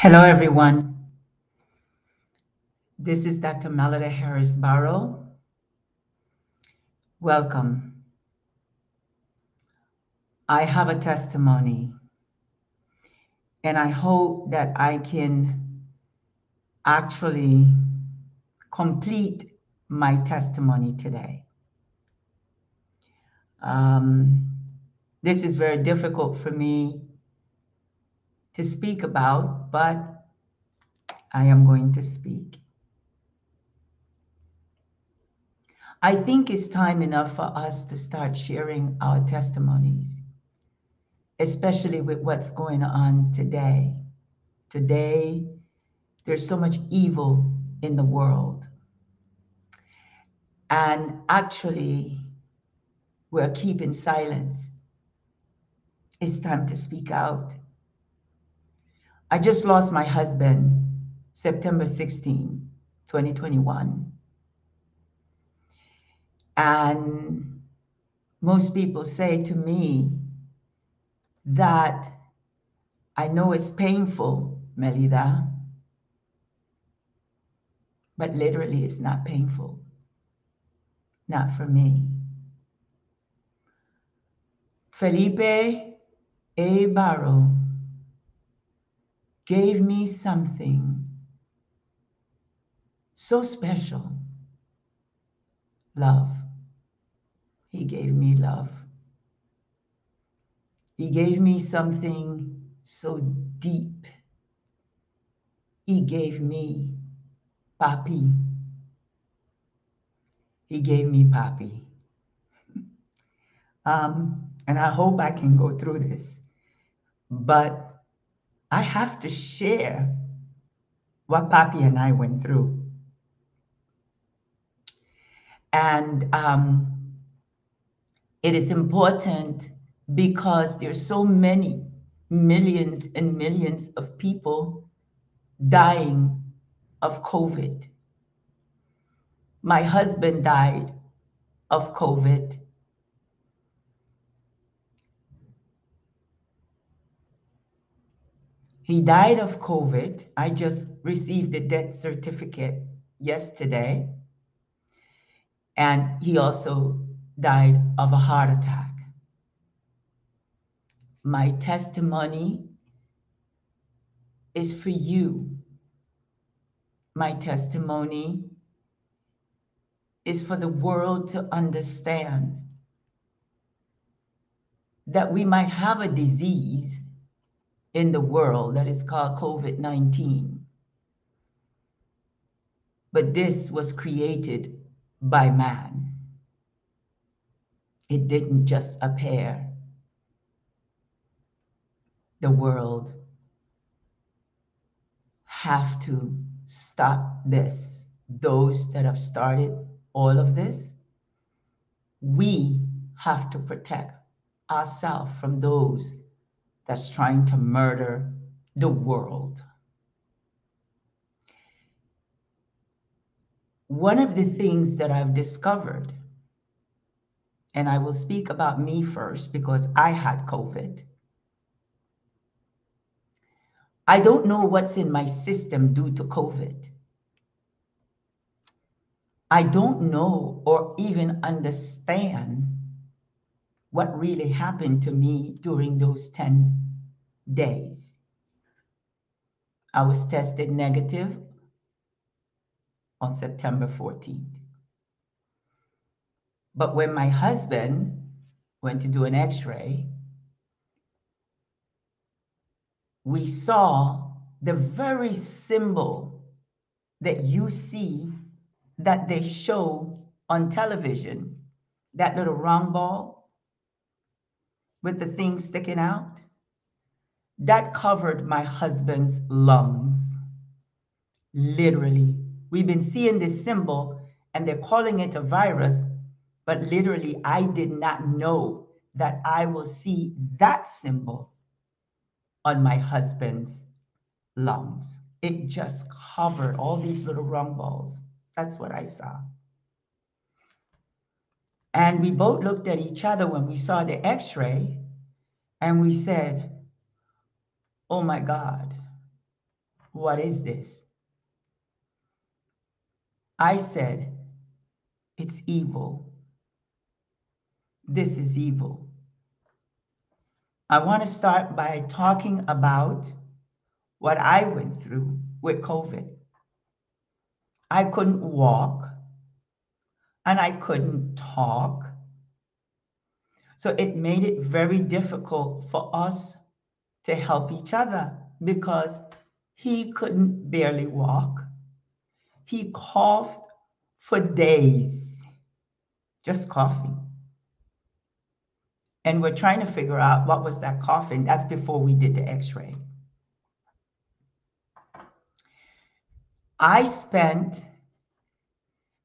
Hello, everyone. This is Dr. Melody Harris Barrow. Welcome. I have a testimony, and I hope that I can actually complete my testimony today. Um, this is very difficult for me to speak about, but I am going to speak. I think it's time enough for us to start sharing our testimonies, especially with what's going on today. Today, there's so much evil in the world. And actually, we're keeping silence. It's time to speak out. I just lost my husband September 16, 2021. And most people say to me that I know it's painful, Melida, but literally it's not painful. Not for me. Felipe A. Barrow gave me something so special. Love. He gave me love. He gave me something so deep. He gave me Papi. He gave me Papi. And I hope I can go through this, but I have to share what Papi and I went through. And it is important because there's so many millions and millions of people dying of COVID. My husband died of COVID. He died of COVID. I just received the death certificate yesterday. And he also died of a heart attack. My testimony is for you. My testimony is for the world to understand that we might have a disease in the world that is called COVID-19. But this was created by man. It didn't just appear. The world have to stop this. Those that have started all of this, we have to protect ourselves from those that's trying to murder the world. One of the things that I've discovered, and I will speak about me first because I had COVID. I don't know what's in my system due to COVID. I don't know or even understand what really happened to me during those 10 days. I was tested negative on September 14th. But when my husband went to do an x-ray, we saw the very symbol that you see that they show on television, that little round ball with the thing sticking out, that covered my husband's lungs. Literally. We've been seeing this symbol and they're calling it a virus, but literally I did not know that I will see that symbol on my husband's lungs. It just covered all these little round balls. That's what I saw. And we both looked at each other when we saw the x-ray and we said, oh my God, What is this? I said, it's evil. This is evil. I want to start by talking about what I went through with COVID. I couldn't walk and I couldn't talk. So it made it very difficult for us to help each other because he couldn't barely walk. He coughed for days, just coughing. And we're trying to figure out what was that coughing. That's before we did the x-ray. I spent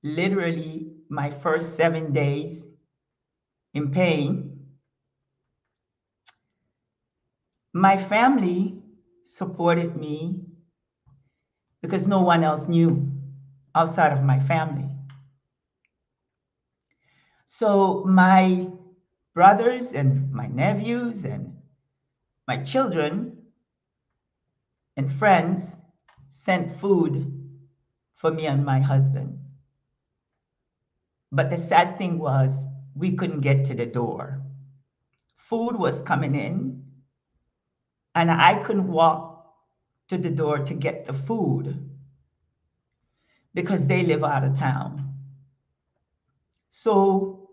literally my first 7 days in pain. My family supported me because no one else knew outside of my family. So my brothers and my nephews and my children and friends sent food for me and my husband. But the sad thing was we couldn't get to the door. Food was coming in and I couldn't walk to the door to get the food because they live out of town. So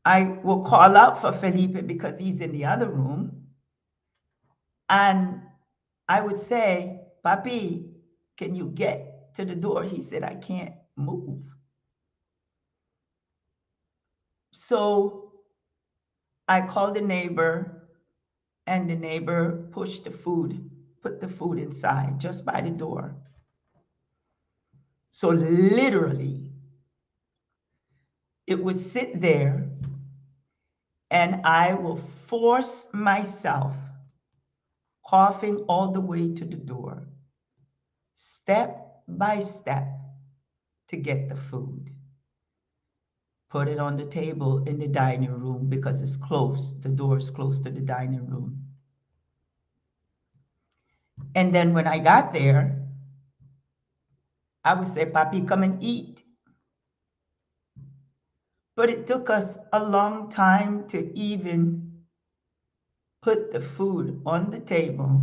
I will call out for Felipe because he's in the other room. And I would say, Papi, can you get to the door? He said, I can't move. So I called the neighbor, and the neighbor pushed the food, put the food inside just by the door. So literally, it would sit there, and I will force myself, coughing all the way to the door, step by step, to get the food. Put it on the table in the dining room because it's close. The door is close to the dining room. And then when I got there, I would say, Papi, come and eat. But it took us a long time to even put the food on the table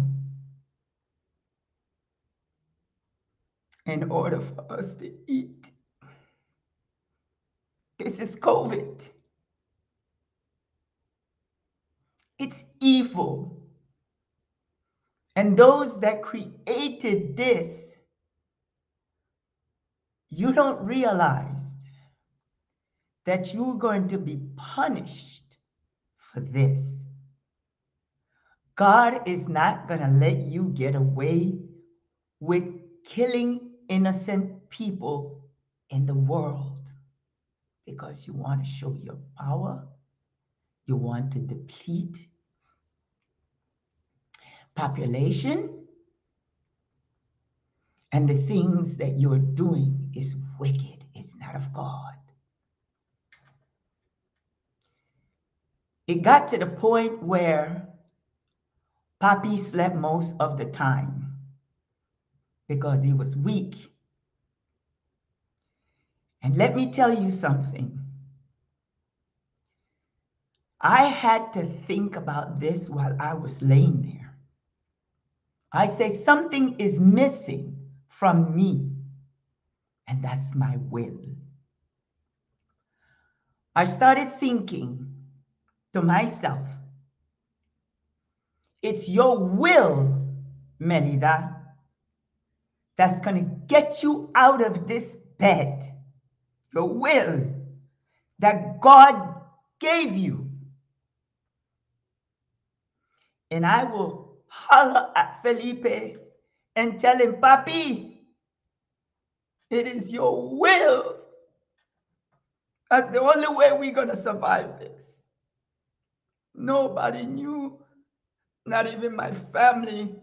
in order for us to eat. This is COVID. It's evil. And those that created this, you don't realize that you're going to be punished for this. God is not going to let you get away with killing innocent people in the world because you want to show your power, you want to deplete population, and the things that you're doing is wicked. It's not of God. It got to the point where Papi slept most of the time because he was weak. And let me tell you something. I had to think about this while I was laying there. I say something is missing from me, and that's my will. I started thinking to myself, it's your will, Melida, that's going to get you out of this bed. Your will that God gave you. And I will holler at Felipe and tell him, Papi, it is your will. That's the only way we're going to survive this. Nobody knew, not even my family,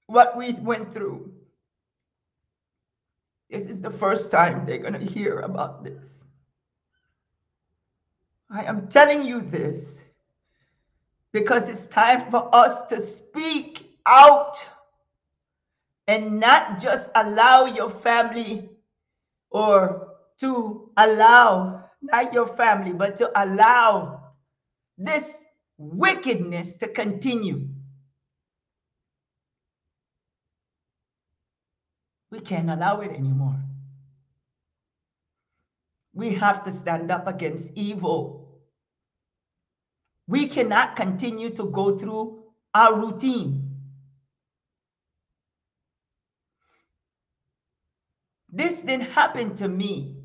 what we went through. This is the first time they're going to hear about this. I am telling you this because it's time for us to speak out and not just allow your family, or to allow, not your family, but to allow this wickedness to continue. We can't allow it anymore. We have to stand up against evil. We cannot continue to go through our routine. This didn't happen to me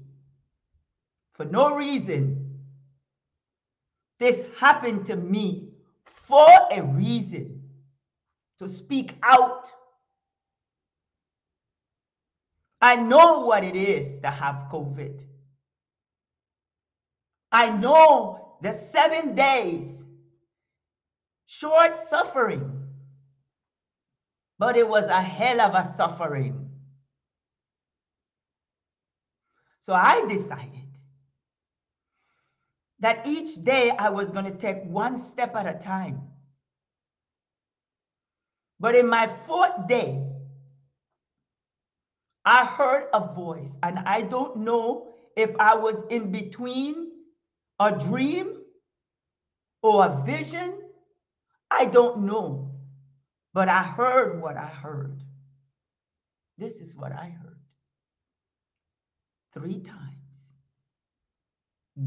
for no reason. This happened to me for a reason, to speak out. I know what it is to have COVID. I know the 7 days, short suffering, but it was a hell of a suffering. So I decided that each day I was going to take one step at a time. But in my 4th day, I heard a voice, and I don't know if I was in between a dream or a vision. I don't know. But I heard what I heard. This is what I heard 3 times.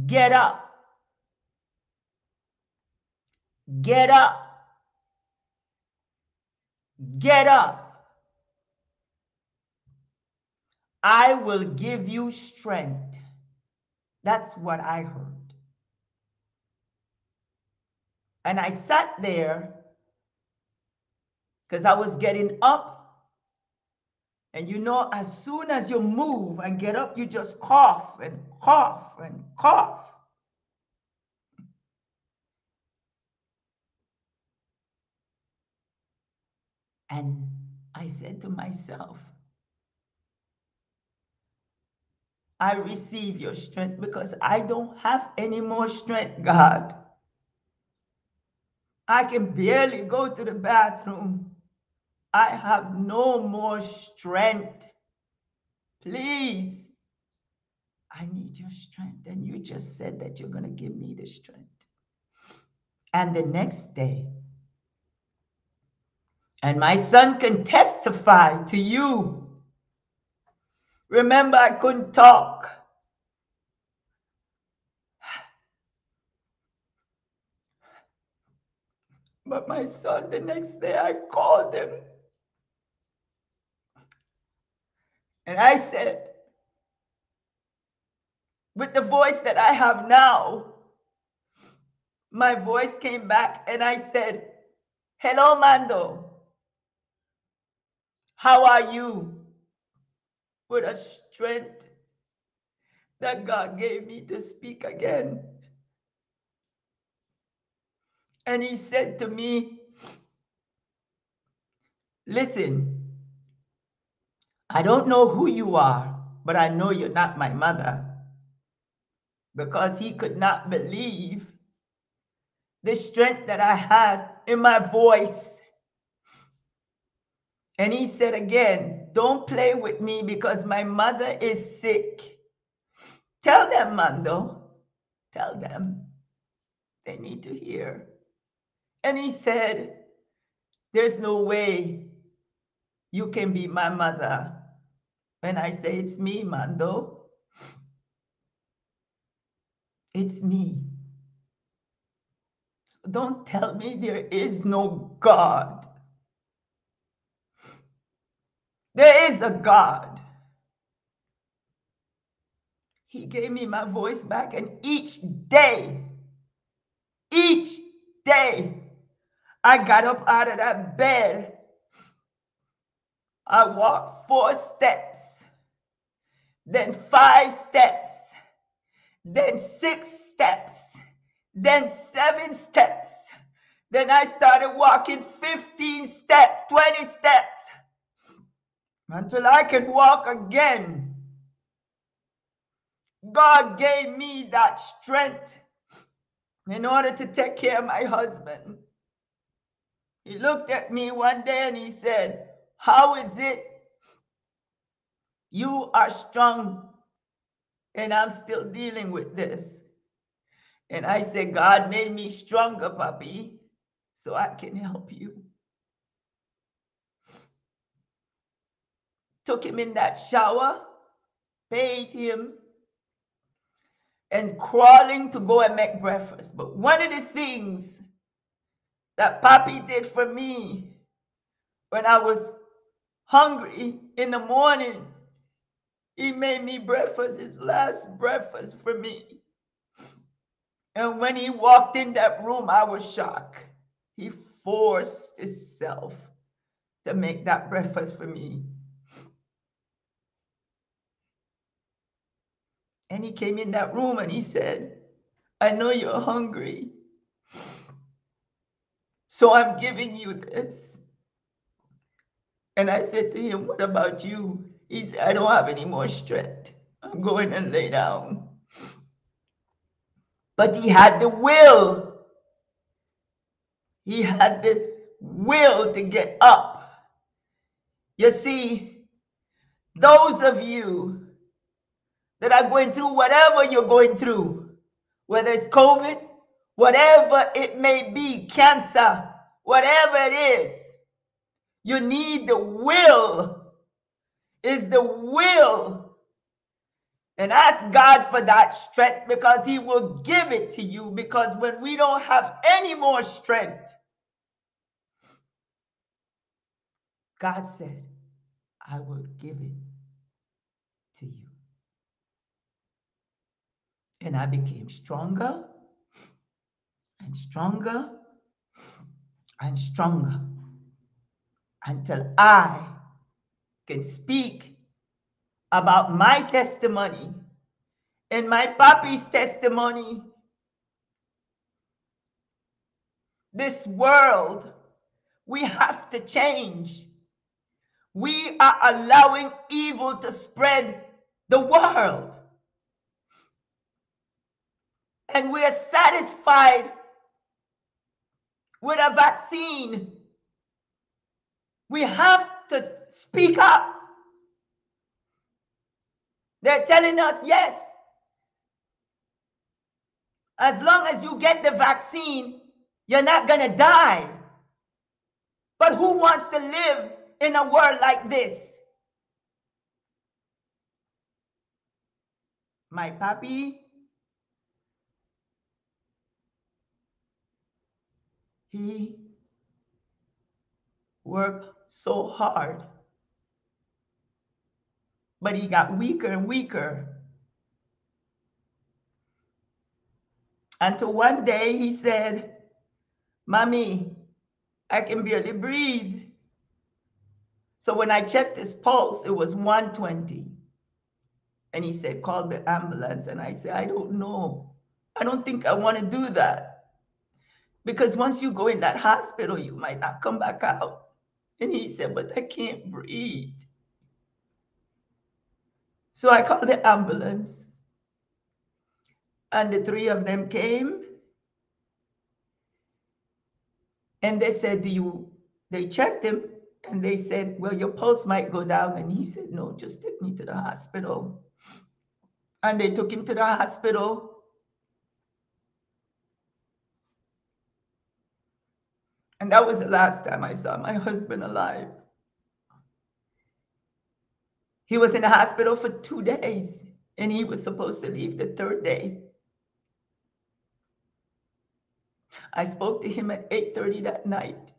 Get up. Get up. Get up. I will give you strength. That's what I heard. And I sat there because I was getting up. And you know, as soon as you move and get up, you just cough and cough and cough. And I said to myself, I receive your strength because I don't have any more strength, God. I can barely go to the bathroom. I have no more strength. Please, I need your strength. And you just said that you're going to give me the strength. And the next day, and my son can testify to you. Remember, I couldn't talk. But my son, the next day, I called him. And I said, with the voice that I have now, my voice came back and I said, hello, Mando. How are you? With a strength that God gave me to speak again. And he said to me, listen, I don't know who you are, but I know you're not my mother. Because he could not believe the strength that I had in my voice. And he said again, don't play with me because my mother is sick. Tell them, Mando. Tell them. They need to hear. And he said, there's no way you can be my mother. When I say it's me, Mando, it's me. So don't tell me there is no God. There is a God. He gave me my voice back, and each day, I got up out of that bed. I walked 4 steps, then 5 steps, then 6 steps, then 7 steps. Then I started walking 15 steps, 20 steps, until I could walk again. God gave me that strength in order to take care of my husband. He looked at me one day and he said, "How is it you are strong and I'm still dealing with this?" And I said, "God made me stronger, Papi, so I can help you." Took him in that shower, bathed him, and crawling to go and make breakfast. But one of the things that Papi did for me when I was hungry in the morning, he made me breakfast, his last breakfast for me. And when he walked in that room, I was shocked. He forced himself to make that breakfast for me. And he came in that room and he said, "I know you're hungry, so I'm giving you this." And I said to him, "What about you?" He said, "I don't have any more strength. I'm going and lay down." But he had the will. He had the will to get up. You see, those of you that are going through whatever you're going through, whether it's COVID, whatever it may be, cancer, whatever it is, you need the will. Is the will. And ask God for that strength, because he will give it to you. Because when we don't have any more strength, God said, "I will give it to you." And I became stronger and stronger and stronger until I can speak about my testimony and my papi's testimony. This world, we have to change. We are allowing evil to spread the world. And we are satisfied with a vaccine. We have to speak up. They're telling us, yes, as long as you get the vaccine, you're not going to die. But who wants to live in a world like this? My papi, he worked so hard, but he got weaker and weaker. Until one day he said, "Mommy, I can barely breathe." So when I checked his pulse, it was 120. And he said, "Call the ambulance." And I said, "I don't know. I don't think I want to do that. Because once you go in that hospital, you might not come back out." And he said, "But I can't breathe." So I called the ambulance. And the three of them came. And they said, they checked him. And they said, "Well, your pulse might go down." And he said, "No, just take me to the hospital." And they took him to the hospital. And that was the last time I saw my husband alive. He was in the hospital for 2 days, and he was supposed to leave the third day. I spoke to him at 8:30 that night.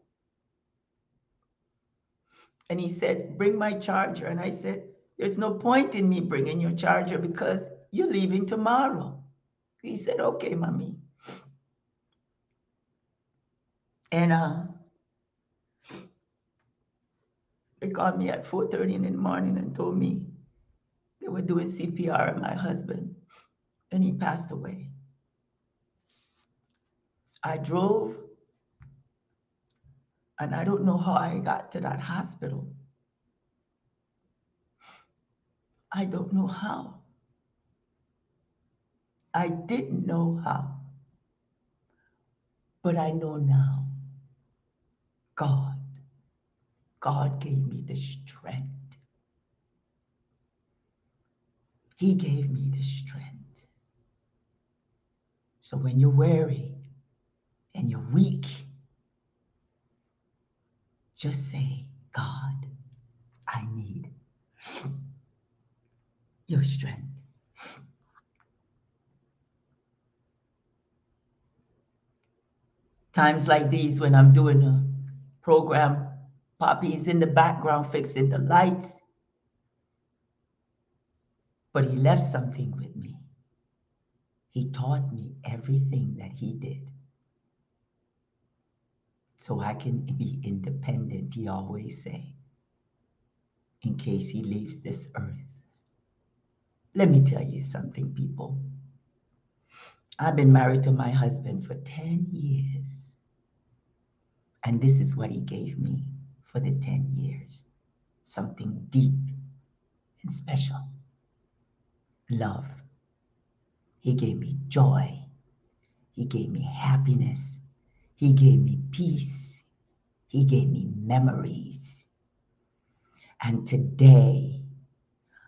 And he said, "Bring my charger." And I said, "There's no point in me bringing your charger because you're leaving tomorrow." He said, "Okay, mommy." And they called me at 4:30 in the morning and told me they were doing CPR on my husband, and he passed away. I drove, and I don't know how I got to that hospital. I don't know how. I didn't know how, but I know now. God, God gave me the strength. He gave me the strength. So when you're weary and you're weak, just say, God, I need your strength. Times like these when I'm doing a program, Poppy is in the background fixing the lights, but he left something with me. He taught me everything that he did so I can be independent, he always say, in case he leaves this earth. Let me tell you something, people. I've been married to my husband for 10 years. And this is what he gave me for the 10 years. Something deep and special. Love. He gave me joy. He gave me happiness. He gave me peace. He gave me memories. And today,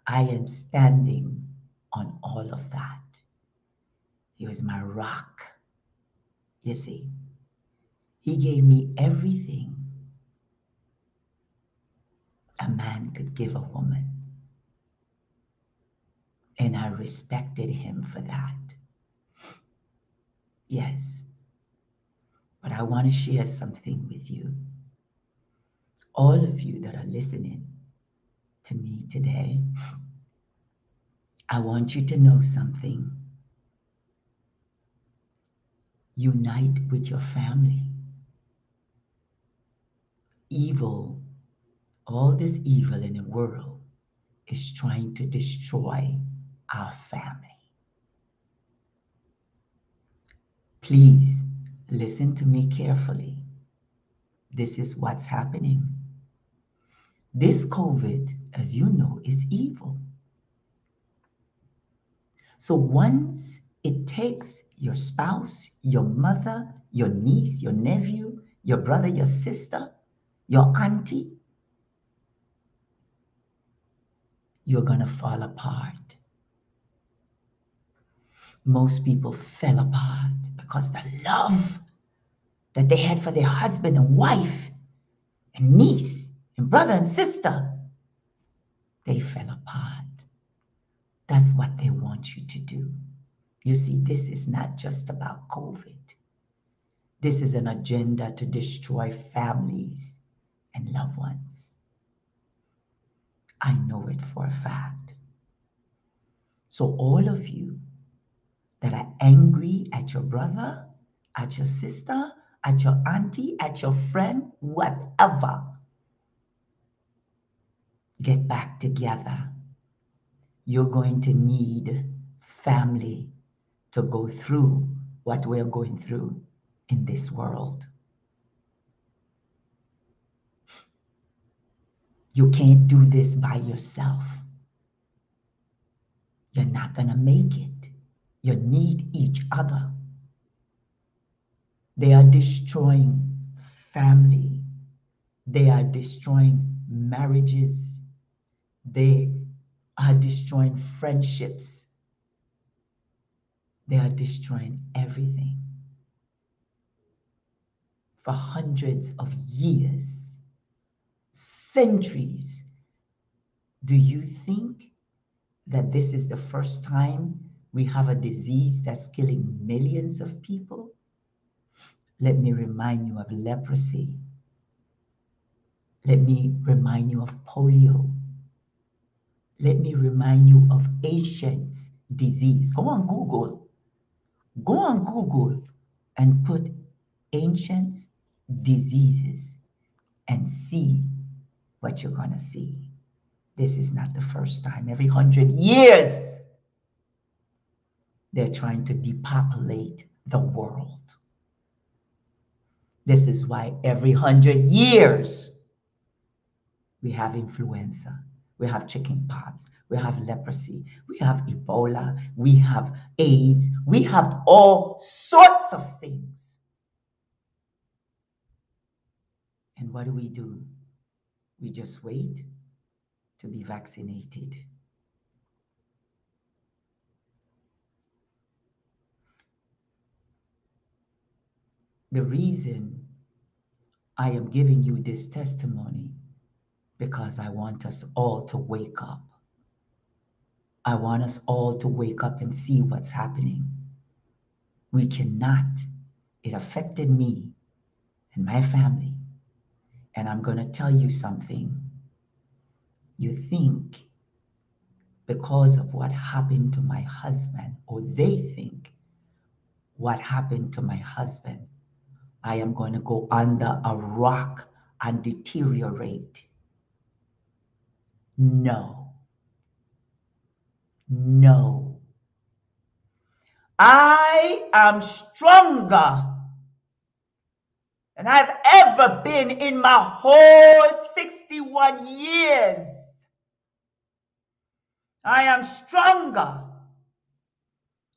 I am standing on all of that. He was my rock. You see, he gave me everything a man could give a woman. And I respected him for that. Yes. But I want to share something with you. All of you that are listening to me today, I want you to know something. Unite with your family. Evil, all this evil in the world is trying to destroy our family. Please listen to me carefully. This is what's happening. This COVID, as you know, is evil. So once it takes your spouse, your mother, your niece, your nephew, your brother, your sister, your auntie, you're going to fall apart. Most people fell apart because the love that they had for their husband and wife and niece and brother and sister, they fell apart. That's what they want you to do. You see, this is not just about COVID. This is an agenda to destroy families and loved ones. I know it for a fact. So all of you that are angry at your brother, at your sister, at your auntie, at your friend, whatever, get back together. You're going to need family to go through what we're going through in this world. You can't do this by yourself. You're not going to make it. You need each other. They are destroying family. They are destroying marriages. They are destroying friendships. They are destroying everything. For hundreds of years, centuries, do you think that this is the first time we have a disease that's killing millions of people? Let me remind you of leprosy. Let me remind you of polio. Let me remind you of ancient disease. Go on Google. Go on Google and put ancient diseases and see what you're going to see. This is not the first time. Every 100 years, they're trying to depopulate the world. This is why every 100 years, we have influenza, we have chickenpox, we have leprosy, we have Ebola, we have AIDS, we have all sorts of things. And what do? We just wait to be vaccinated. The reason I am giving you this testimony because I want us all to wake up. I want us all to wake up and see what's happening. We cannot. It affected me and my family. And I'm going to tell you something. You think because of what happened to my husband, or they think what happened to my husband, I am going to go under a rock and deteriorate. No. No. I am stronger than I've ever been in my whole 61 years. I am stronger.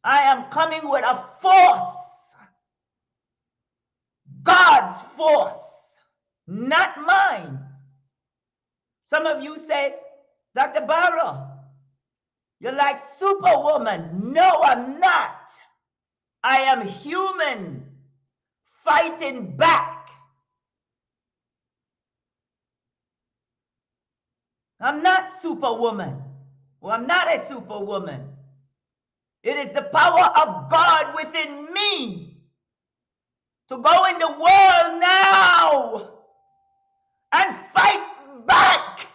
I am coming with a force. God's force, not mine. Some of you say, Dr. Barrow, you're like Superwoman. No, I'm not. I am human fighting back. I'm not Superwoman. Well, I'm not a Superwoman. It is the power of God within me to go in the world now and fight back.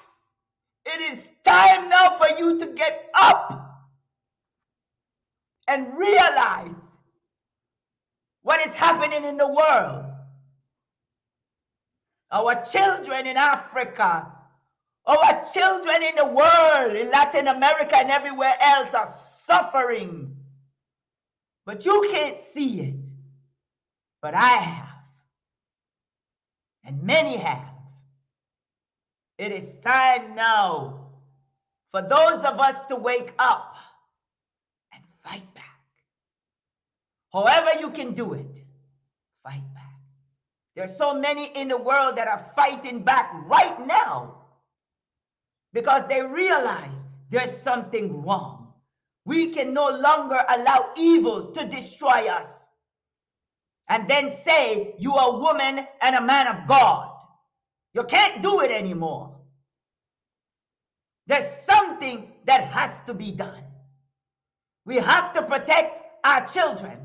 It is time now for you to get up and realize what is happening in the world. Our children in Africa, our children in the world, in Latin America and everywhere else are suffering. But you can't see it. But I have. And many have. It is time now for those of us to wake up and fight back. However you can do it, fight back. There's so many in the world that are fighting back right now because they realize there's something wrong. We can no longer allow evil to destroy us and then say you are a woman and a man of God. You can't do it anymore. There's something that has to be done. We have to protect our children.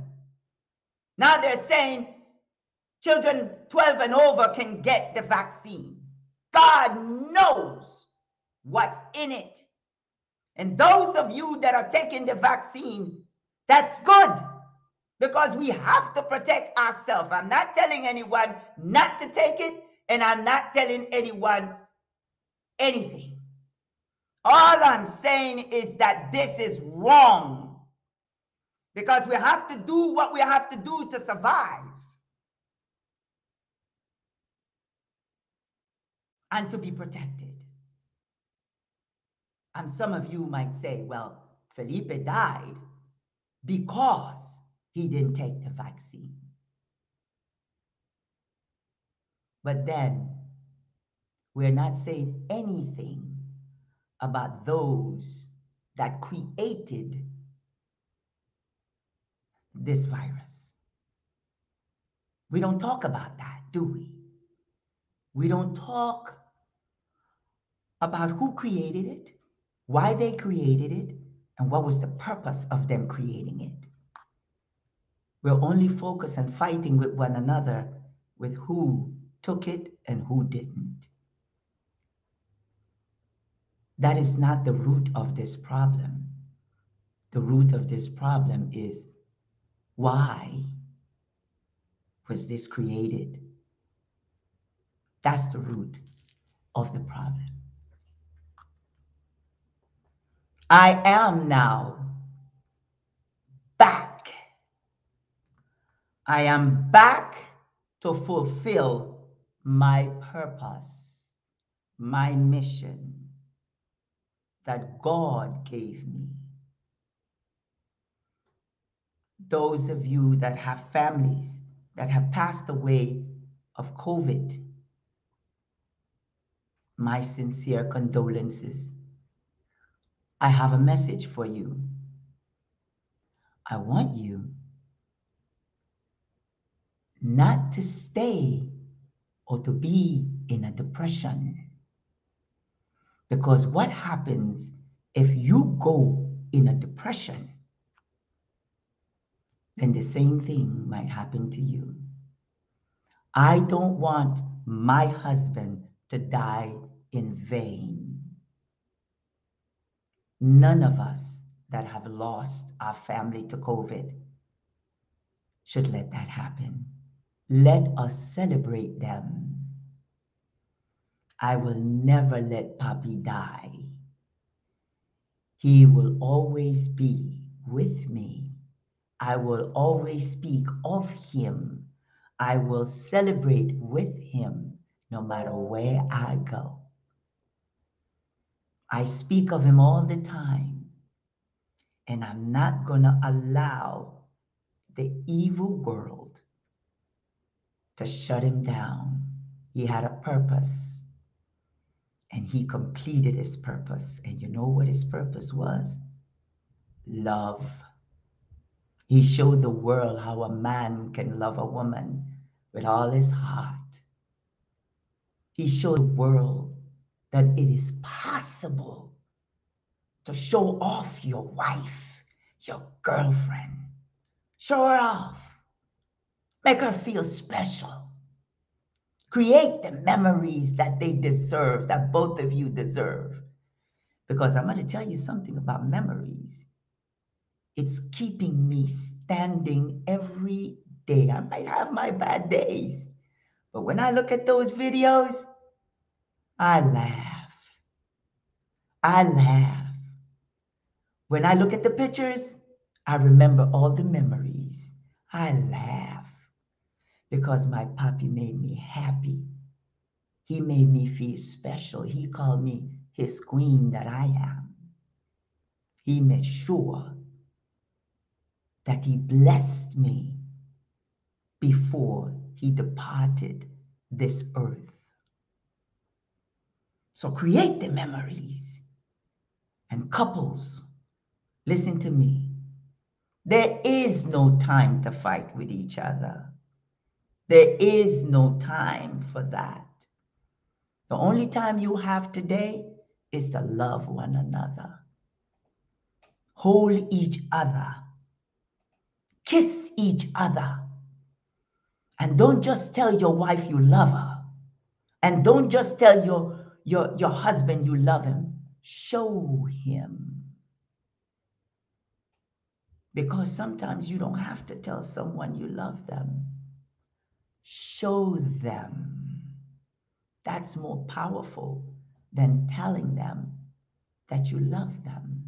Now they're saying children 12 and over can get the vaccine. God knows what's in it. And those of you that are taking the vaccine, that's good because we have to protect ourselves. I'm not telling anyone not to take it, and I'm not telling anyone anything. All I'm saying is that this is wrong because we have to do what we have to do to survive and to be protected. And some of you might say, well, Felipe died because he didn't take the vaccine. But then we're not saying anything about those that created this virus. We don't talk about that, do we? We don't talk about who created it, why they created it, and what was the purpose of them creating it. We're only focused on fighting with one another with who took it and who didn't. That is not the root of this problem. The root of this problem is, why was this created? That's the root of the problem. I am now back. I am back to fulfill my purpose, my mission that God gave me. Those of you that have families that have passed away of COVID, my sincere condolences. I have a message for you. I want you not to stay or to be in a depression. Because what happens if you go in a depression, then the same thing might happen to you. I don't want my husband to die in vain. None of us that have lost our family to COVID should let that happen. Let us celebrate them. I will never let Papi die. He will always be with me. I will always speak of him. I will celebrate with him no matter where I go. I speak of him all the time, and I'm not going to allow the evil world to shut him down. He had a purpose, and he completed his purpose. And you know what his purpose was? Love. He showed the world how a man can love a woman with all his heart. He showed the world that it is possible to show off your wife, your girlfriend. Show her off. Make her feel special. Create the memories that they deserve, that both of you deserve. Because I'm going to tell you something about memories. It's keeping me standing every day. I might have my bad days, but when I look at those videos, I laugh. I laugh. When I look at the pictures, I remember all the memories. I laugh because my papi made me happy. He made me feel special. He called me his queen that I am. He made sure that he blessed me before he departed this earth. So create the memories. And couples, listen to me. There is no time to fight with each other. There is no time for that. The only time you have today is to love one another. Hold each other. Kiss each other. And don't just tell your wife you love her. And don't just tell your husband you love him. Show him. Because sometimes you don't have to tell someone you love them. Show them. That's more powerful than telling them that you love them.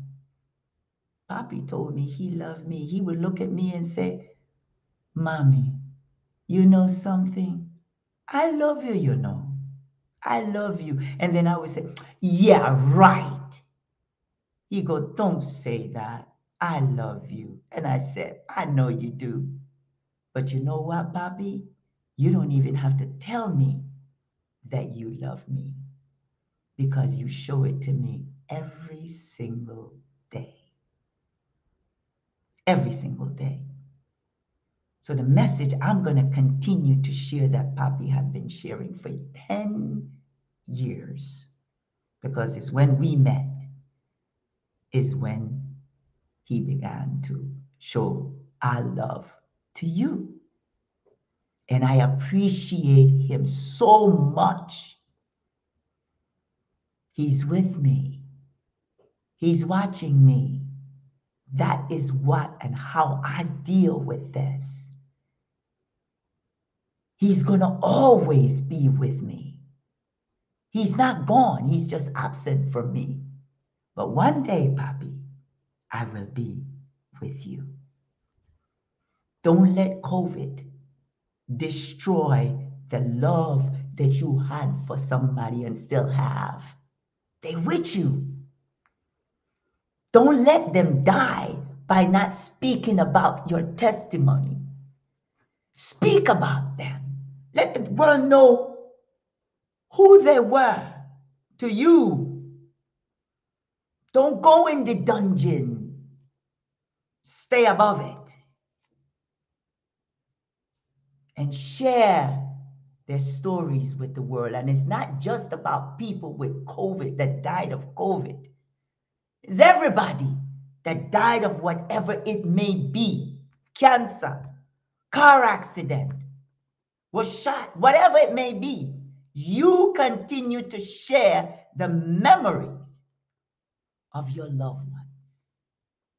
Papi told me he loved me. He would look at me and say, Mommy, you know something? I love you, you know. I love you. And then I would say, yeah, right. He go, don't say that. I love you. And I said, I know you do. But you know what, Papi? You don't even have to tell me that you love me because you show it to me every single day. Every single day. So the message I'm going to continue to share that Papi have been sharing for 10 years, because it's when we met, is when he began to show our love to you. And I appreciate him so much. He's with me. He's watching me. That is what and how I deal with this. He's going to always be with me. He's not gone. He's just absent from me. But one day, Papi, I will be with you. Don't let COVID destroy the love that you had for somebody and still have. They with you. Don't let them die by not speaking about your testimony. Speak about them. Let the world know who they were to you. Don't go in the dungeon. Stay above it. And share their stories with the world. And it's not just about people with COVID that died of COVID. It's everybody that died of whatever it may be. Cancer, car accident, was shot, whatever it may be. You continue to share the memories of your loved ones.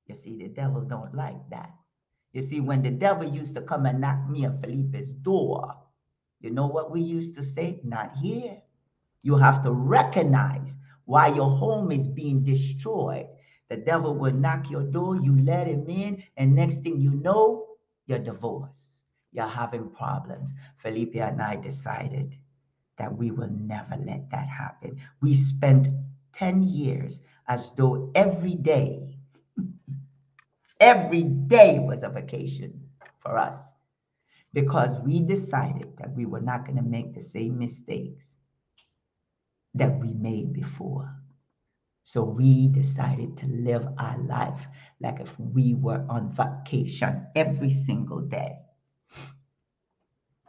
You see, the devil don't like that. You see, when the devil used to come and knock me and Felipe's door, you know what we used to say? Not here. You have to recognize why your home is being destroyed. The devil will knock your door, you let him in, and next thing you know, you're divorced. You're having problems. Felipe and I decided that we will never let that happen. We spent 10 years as though every day was a vacation for us, because we decided that we were not going to make the same mistakes that we made before. So we decided to live our life like if we were on vacation every single day.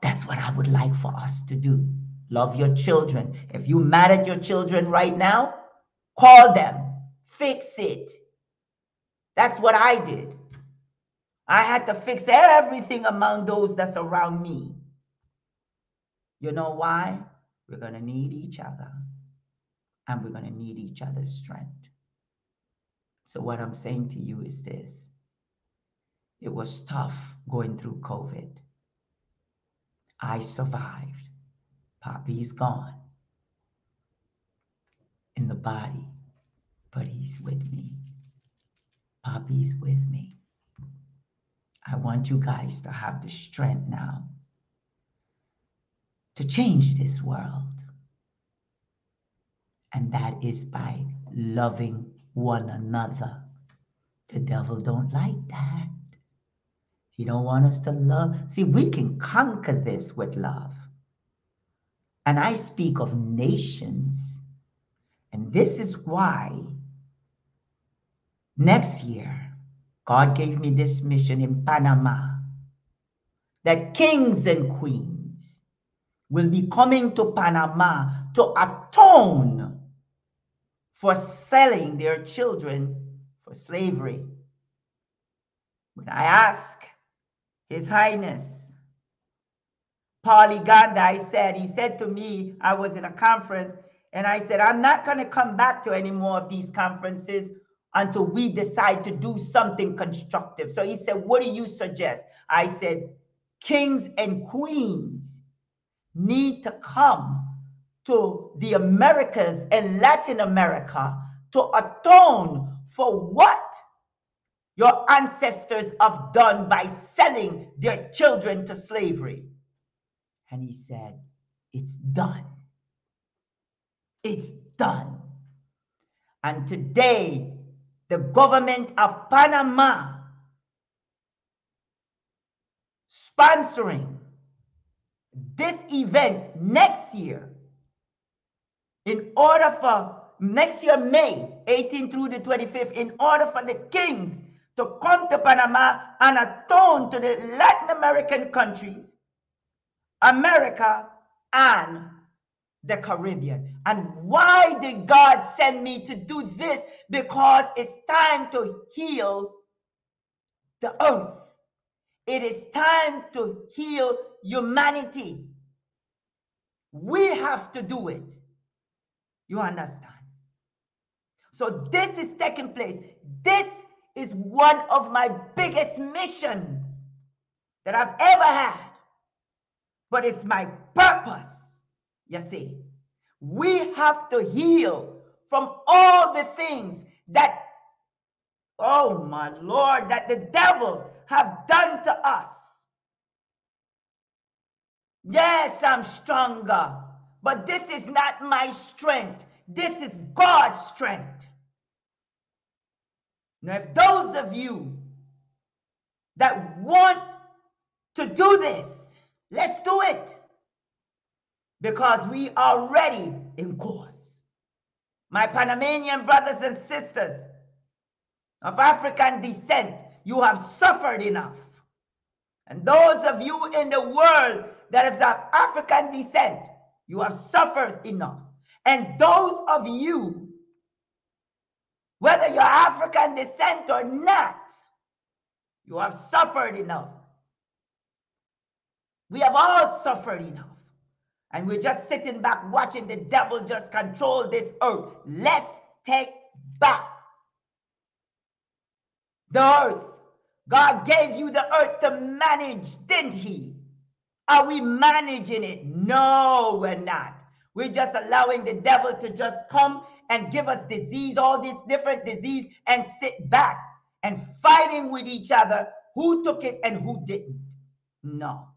That's what I would like for us to do. Love your children. If you're mad at your children right now, call them, fix it. That's what I did. I had to fix everything among those that's around me. You know why? We're going to need each other, and we're going to need each other's strength. So what I'm saying to you is this. It was tough going through COVID. I survived. Poppy's gone in the body, but he's with me. Poppy's with me. I want you guys to have the strength now to change this world. And that is by loving one another. The devil don't like that. He don't want us to love. See, we can conquer this with love. And I speak of nations. And this is why next year, God gave me this mission in Panama, that kings and queens will be coming to Panama to atone for selling their children for slavery. When I ask His Highness Pauliganda, he said to me, I was in a conference, and I said, I'm not going to come back to any more of these conferences until we decide to do something constructive. So he said, what do you suggest? I said, kings and queens need to come to the Americas and Latin America to atone for what your ancestors have done by selling their children to slavery. And he said, it's done. It's done. And today, the government of Panama sponsoring this event next year, in order for next year, May 18 through the 25th, in order for the kings to come to Panama and atone to the Latin American countries, America, and the Caribbean. And why did God send me to do this? Because it's time to heal the earth. It is time to heal humanity. We have to do it. You understand? So this is taking place. This is one of my biggest missions that I've ever had. But it's my purpose. You see, we have to heal from all the things that, oh my Lord, that the devil have done to us. Yes, I'm stronger, but this is not my strength. This is God's strength. Now, if those of you that want to do this, let's do it. Because we are ready in course. My Panamanian brothers and sisters of African descent, you have suffered enough. And those of you in the world that is of African descent, you have suffered enough. And those of you, whether you're African descent or not, you have suffered enough. We have all suffered enough. And we're just sitting back watching the devil just control this earth. Let's take back the earth. God gave you the earth to manage, didn't he? Are we managing it? No, we're not. We're just allowing the devil to just come and give us disease, all these different disease, and sit back and fighting with each other who took it and who didn't. No.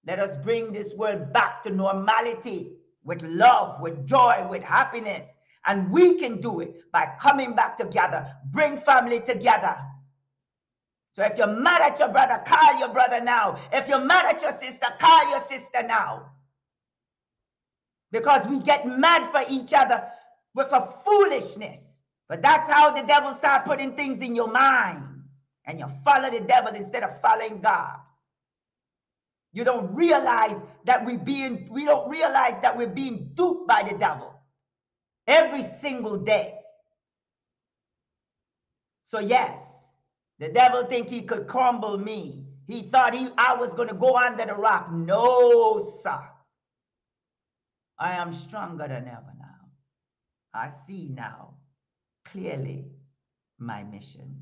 Let us bring this world back to normality with love, with joy, with happiness. And we can do it by coming back together. Bring family together. So if you're mad at your brother, call your brother now. If you're mad at your sister, call your sister now. Because we get mad for each other with a foolishness. But that's how the devil starts putting things in your mind. And you follow the devil instead of following God. You don't realize that we don't realize that we're being duped by the devil every single day. So yes, the devil think he could crumble me. He thought I was going to go under the rock. No, sir. I am stronger than ever now. I see now clearly my mission.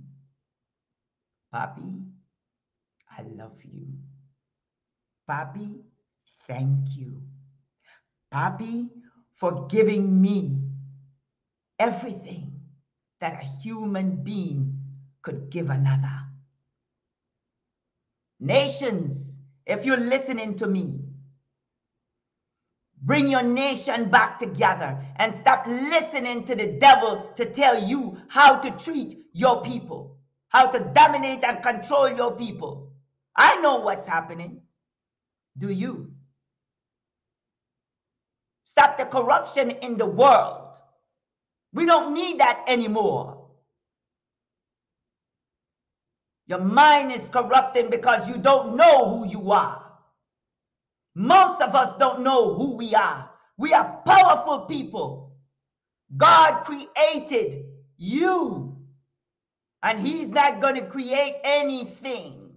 Papi, I love you. Papi, thank you. Papi, for giving me everything that a human being could give another. Nations, if you're listening to me, bring your nation back together and stop listening to the devil to tell you how to treat your people, how to dominate and control your people. I know what's happening. Do you? Stop the corruption in the world. We don't need that anymore. Your mind is corrupting because you don't know who you are. Most of us don't know who we are. We are powerful people. God created you, and he's not going to create anything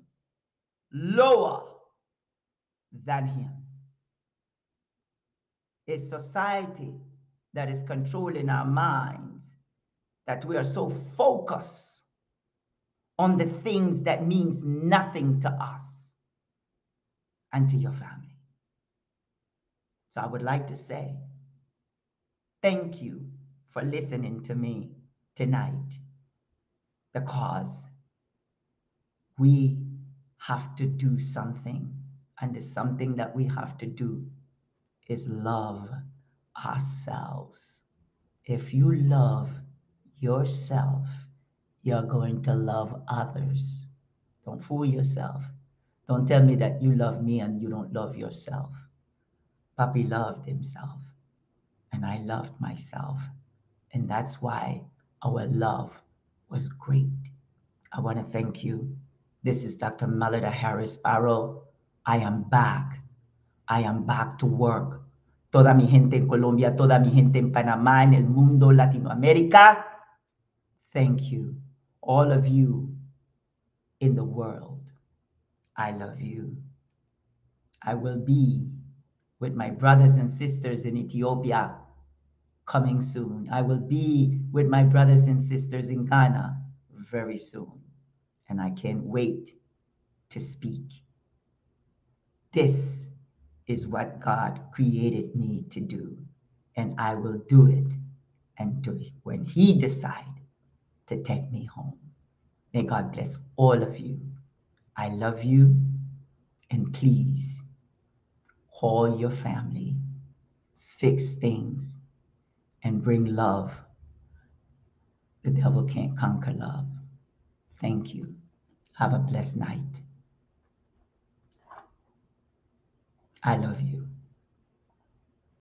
lower than him. It's society that is controlling our minds, that we are so focused on the things that means nothing to us and to your family. So I would like to say thank you for listening to me tonight, because we have to do something, and the something that we have to do is love ourselves. If you love yourself, you're going to love others. Don't fool yourself. Don't tell me that you love me and you don't love yourself. Papi loved himself, and I loved myself. And that's why our love was great. I want to thank you. This is Dr. Melida Harris Barrow. I am back. I am back to work. Toda mi gente en Colombia, toda mi gente en Panamá, en el mundo, Latinoamérica. Thank you. All of you in the world. I love you. I will be with my brothers and sisters in Ethiopia coming soon. I will be with my brothers and sisters in Ghana very soon. And I can't wait to speak. This is what God created me to do. And I will do it until when he decides to take me home. May God bless all of you. I love you. And please call your family, fix things, and bring love. The devil can't conquer love. Thank you. Have a blessed night. I love you.